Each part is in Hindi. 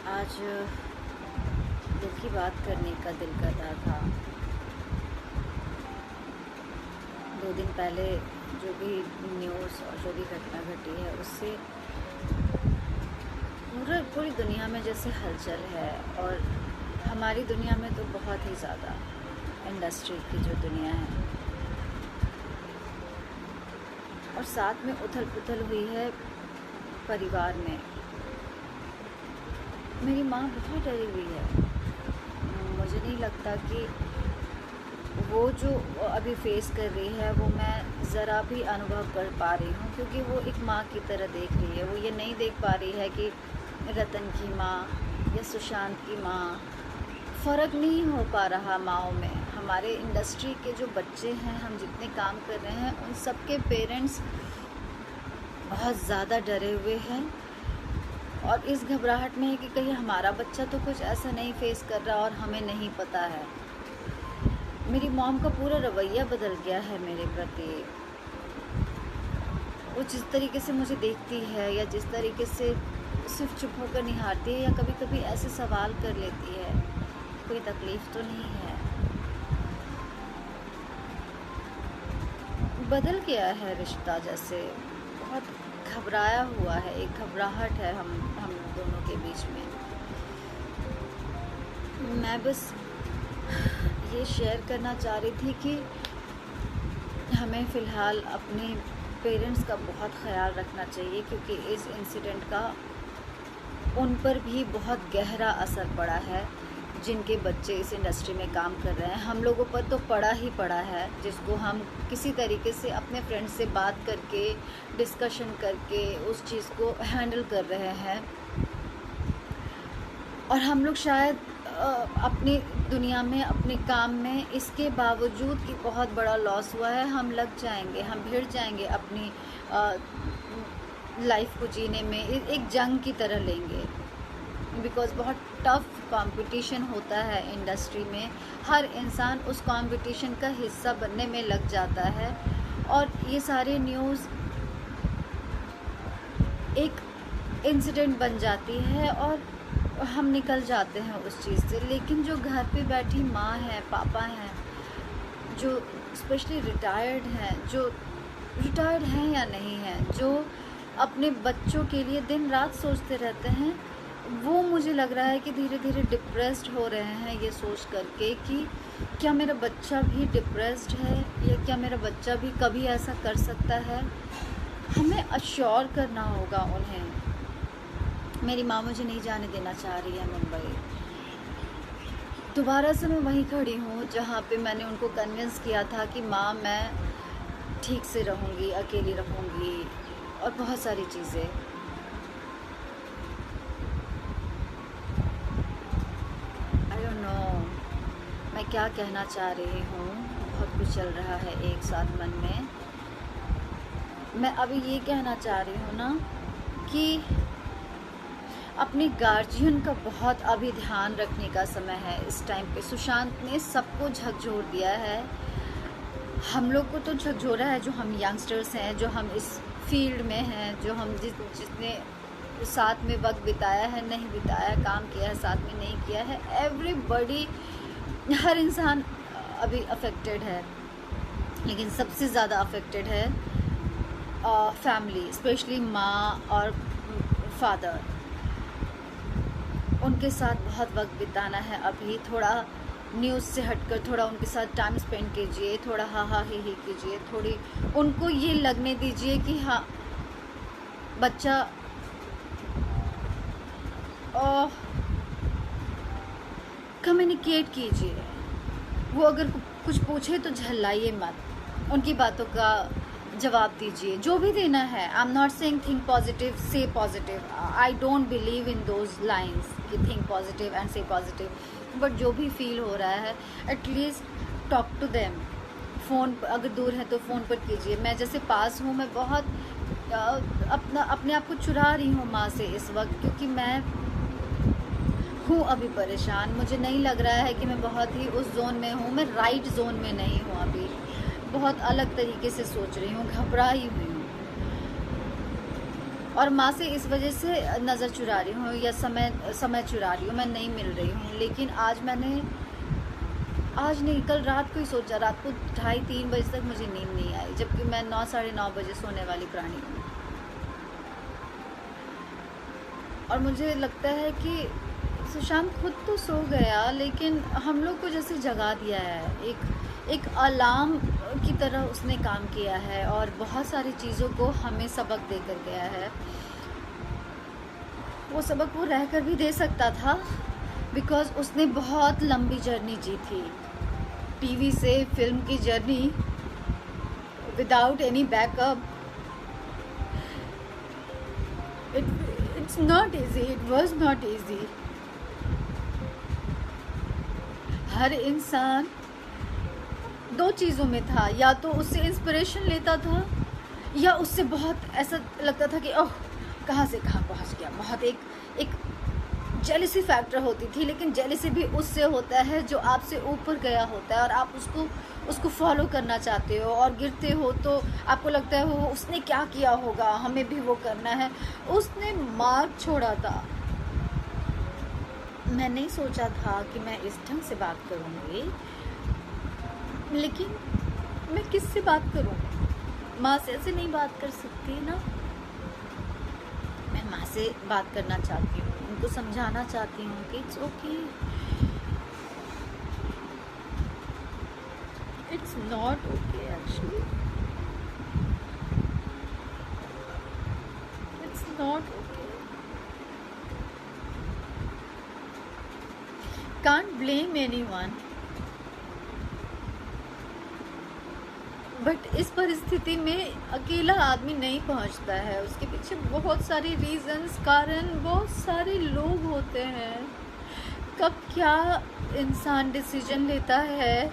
आज दिल की बात करने का दिल कर रहा था। 2 दिन पहले जो भी न्यूज़ और जो भी घटना घटी है उससे पूरी दुनिया में जैसे हलचल है, और हमारी दुनिया में तो बहुत ही ज़्यादा, इंडस्ट्री की जो दुनिया है, और साथ में उथल पुथल हुई है परिवार में। मेरी माँ बहुत डरी हुई है। मुझे नहीं लगता कि वो जो अभी फेस कर रही है वो मैं ज़रा भी अनुभव कर पा रही हूँ, क्योंकि वो एक माँ की तरह देख रही है। वो ये नहीं देख पा रही है कि रतन की माँ या सुशांत की माँ, फ़र्क नहीं हो पा रहा माँओं में। हमारे इंडस्ट्री के जो बच्चे हैं, हम जितने काम कर रहे हैं, उन सब के पेरेंट्स बहुत ज़्यादा डरे हुए हैं, और इस घबराहट में है कि कहीं हमारा बच्चा तो कुछ ऐसा नहीं फेस कर रहा और हमें नहीं पता है। मेरी मॉम का पूरा रवैया बदल गया है मेरे प्रति। वो जिस तरीके से मुझे देखती है या जिस तरीके से सिर्फ चुप होकर निहारती है, या कभी कभी ऐसे सवाल कर लेती है, कोई तकलीफ़ तो नहीं है। बदल गया है रिश्ता, जैसे बहुत घबराया हुआ है, एक घबराहट है हम दोनों के बीच में। मैं बस ये शेयर करना चाह रही थी कि हमें फ़िलहाल अपने पेरेंट्स का बहुत ख़याल रखना चाहिए, क्योंकि इस इंसिडेंट का उन पर भी बहुत गहरा असर पड़ा है, जिनके बच्चे इस इंडस्ट्री में काम कर रहे हैं। हम लोगों पर तो पड़ा ही पड़ा है, जिसको हम किसी तरीके से अपने फ्रेंड्स से बात करके, डिस्कशन करके उस चीज़ को हैंडल कर रहे हैं। और हम लोग शायद अपनी दुनिया में, अपने काम में, इसके बावजूद कि बहुत बड़ा लॉस हुआ है, हम लग जाएंगे, हम भिड़ जाएंगे अपनी लाइफ को जीने में, एक जंग की तरह लेंगे। बिकॉज़ बहुत टफ कंपटीशन होता है इंडस्ट्री में। हर इंसान उस कंपटीशन का हिस्सा बनने में लग जाता है, और ये सारे न्यूज़ एक इंसिडेंट बन जाती है और हम निकल जाते हैं उस चीज़ से। लेकिन जो घर पे बैठी माँ है, पापा हैं, जो स्पेशली रिटायर्ड हैं, जो रिटायर्ड हैं या नहीं हैं, जो अपने बच्चों के लिए दिन रात सोचते रहते हैं, वो मुझे लग रहा है कि धीरे धीरे डिप्रेस्ड हो रहे हैं, ये सोच करके कि क्या मेरा बच्चा भी डिप्रेस्ड है, या क्या मेरा बच्चा भी कभी ऐसा कर सकता है। हमें अश्योर करना होगा उन्हें। मेरी माँ मुझे नहीं जाने देना चाह रही है मुंबई। दोबारा से मैं वहीं खड़ी हूँ जहाँ पे मैंने उनको कन्विंस किया था कि माँ, मैं ठीक से रहूँगी, अकेली रहूँगी, और बहुत सारी चीज़ें। आई डोंट नो मैं क्या कहना चाह रही हूँ। बहुत कुछ चल रहा है एक साथ मन में। मैं अभी ये कहना चाह रही हूँ ना कि अपने गार्जियन का बहुत अभी ध्यान रखने का समय है इस टाइम पे। सुशांत ने सबको झकझोर दिया है। हम लोग को तो झकझोरा है, जो हम यंगस्टर्स हैं, जो हम इस फील्ड में हैं, जो हम जिसने साथ में वक्त बिताया है, नहीं बिताया, काम किया है, साथ में नहीं किया है। एवरीबॉडी, हर इंसान अभी अफेक्टेड है, लेकिन सबसे ज़्यादा अफेक्टेड है फैमिली, स्पेशली माँ और फादर। उनके साथ बहुत वक्त बिताना है अभी। थोड़ा न्यूज़ से हटकर थोड़ा उनके साथ टाइम स्पेंड कीजिए, थोड़ा हा हा ही कीजिए, थोड़ी उनको ये लगने दीजिए कि हाँ, बच्चा कम्युनिकेट कीजिए। वो अगर कुछ पूछे तो झल्लाइए मत, उनकी बातों का जवाब दीजिए, जो भी देना है। I am not saying think positive, say positive. I don't believe in those lines कि think positive and say positive, but जो भी फील हो रहा है, at least talk to them. Phone अगर दूर है तो फ़ोन पर कीजिए। मैं जैसे पास हूँ, मैं बहुत अपने आप को चुरा रही हूँ माँ से इस वक्त, क्योंकि मैं हूँ अभी परेशान। मुझे नहीं लग रहा है कि मैं बहुत ही उस जोन में हूँ, मैं राइट जोन में नहीं हूँ अभी। बहुत अलग तरीके से सोच रही हूँ, घबराई हुई हूँ। और माँ से इस वजह से नज़र चुरा रही हूँ या समय चुरा रही हूँ, मैं नहीं मिल रही हूँ। लेकिन आज नहीं, कल रात को ही सोचा, रात को 2:30-3 बजे तक मुझे नींद नहीं आई, जबकि मैं 9-9:30 बजे सोने वाली प्राणी हूँ। और मुझे लगता है कि सुशांत खुद तो सो गया, लेकिन हम लोग को जैसे जगा दिया है, एक अलार्म की तरह उसने काम किया है और बहुत सारी चीज़ों को हमें सबक दे कर गया है। वो सबक वो रह कर भी दे सकता था, बिकॉज उसने बहुत लंबी जर्नी जी थी, टीवी से फिल्म की journey, without any backup. It's not easy, it was not easy. हर इंसान 2 चीज़ों में था, या तो उससे इंस्पिरेशन लेता था या उससे बहुत ऐसा लगता था कि ओह कहाँ से कहाँ पहुँच गया। बहुत एक जेलसी फैक्टर होती थी, लेकिन जेलसी भी उससे होता है जो आपसे ऊपर गया होता है और आप उसको फॉलो करना चाहते हो, और गिरते हो तो आपको लगता है वो उसने क्या किया होगा, हमें भी वो करना है। उसने मार्क छोड़ा था। मैं नहीं सोचा था कि मैं इस ढंग से बात करूँगी, लेकिन मैं किससे बात करूँ? माँ से ऐसे नहीं बात कर सकती ना। मैं माँ से बात करना चाहती हूँ, उनको समझाना चाहती हूँ कि it's okay, it's not okay, actually it's not okay. Can't blame anyone, but इस परिस्थिति में अकेला आदमी नहीं पहुंचता है, उसके पीछे बहुत सारी रीजंस, कारण, बहुत सारे लोग होते हैं। कब क्या इंसान डिसीजन लेता है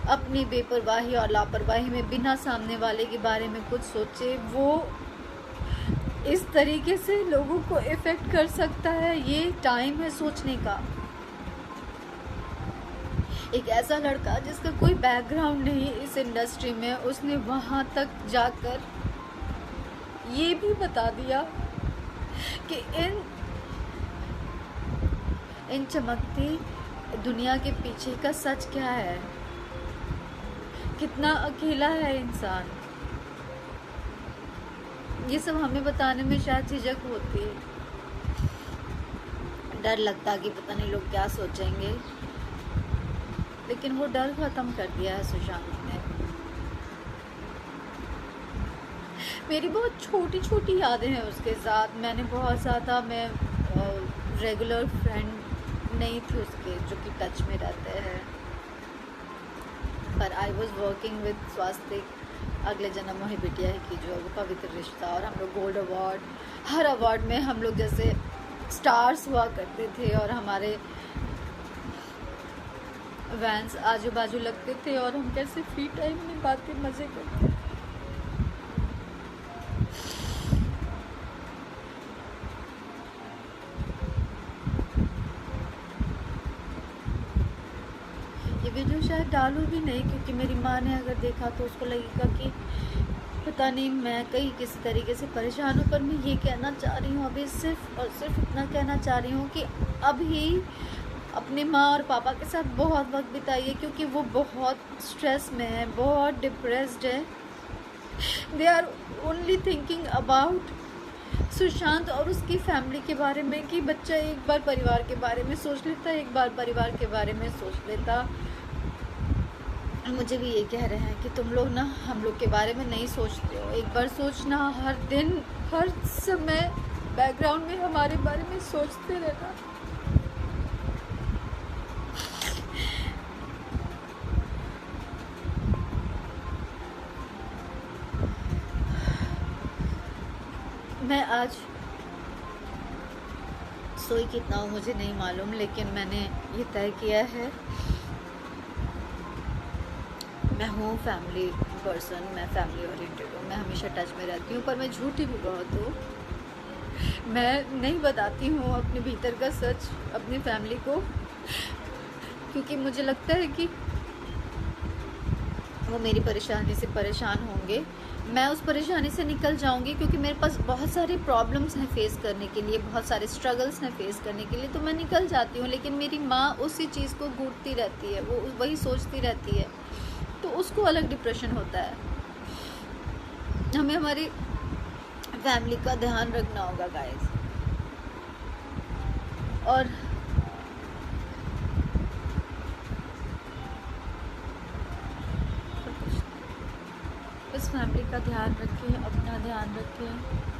अपनी बेपरवाही और लापरवाही में, बिना सामने वाले के बारे में कुछ सोचे, वो इस तरीके से लोगों को इफेक्ट कर सकता है। ये टाइम है सोचने का। एक ऐसा लड़का जिसका कोई बैकग्राउंड नहीं इस इंडस्ट्री में, उसने वहाँ तक जाकर ये भी बता दिया कि इन चमकती दुनिया के पीछे का सच क्या है, कितना अकेला है इंसान। ये सब हमें बताने में शायद झिझक होती है, डर लगता कि पता नहीं लोग क्या सोचेंगे, लेकिन वो डर खत्म कर दिया है सुशांत ने। मेरी बहुत छोटी छोटी यादें हैं उसके साथ। मैंने बहुत ज़्यादा, मैं रेगुलर फ्रेंड नहीं थी उसके जो कि टच में रहते हैं, पर आई वॉज वर्किंग विद स्वास्तिक, अगले जन्म वही बिटिया ही की जो वो पवित्र रिश्ता, और हम लोग गोल्ड अवार्ड, हर अवार्ड में हम लोग जैसे स्टार्स हुआ करते थे, और हमारे वैन्स आजू बाजू लगते थे, और हम कैसे फ्री टाइम में बातें मज़े करते थे। ये वीडियो शायद डालूं भी नहीं, क्योंकि मेरी माँ ने अगर देखा तो उसको लगेगा कि पता नहीं मैं कहीं किसी तरीके से परेशान हूँ। पर मैं ये कहना चाह रही हूँ, अभी सिर्फ और सिर्फ इतना कहना चाह रही हूँ कि अभी अपने माँ और पापा के साथ बहुत वक्त बिताइए, क्योंकि वो बहुत स्ट्रेस में है, बहुत डिप्रेस्ड है। They are only thinking about Sushant और उसकी फैमिली के बारे में, कि बच्चा एक बार परिवार के बारे में सोच लेता, एक बार परिवार के बारे में सोच लेता। मुझे भी ये कह रहे हैं कि तुम लोग ना हम लोग के बारे में नहीं सोचते हो, एक बार सोचना, हर दिन हर समय बैकग्राउंड में हमारे बारे में सोचते रहना। मैं आज सोई कितना हूँ मुझे नहीं मालूम, लेकिन मैंने ये तय किया है, मैं हूँ फैमिली पर्सन, मैं फैमिली ओरिएंटेड हूँ, मैं हमेशा टच में रहती हूँ, पर मैं झूठी भी बहुत हूँ। मैं नहीं बताती हूँ अपने भीतर का सच अपनी फैमिली को, क्योंकि मुझे लगता है कि वो मेरी परेशानी से परेशान होंगे, मैं उस परेशानी से निकल जाऊंगी, क्योंकि मेरे पास बहुत सारे प्रॉब्लम्स हैं फेस करने के लिए, बहुत सारे स्ट्रगल्स हैं फेस करने के लिए, तो मैं निकल जाती हूँ। लेकिन मेरी माँ उसी चीज़ को घूरती रहती है, वो वही सोचती रहती है, तो उसको अलग डिप्रेशन होता है। हमें हमारी फैमिली का ध्यान रखना होगा गाइस। और बस फैमिली का ध्यान रखें, अपना ध्यान रखें।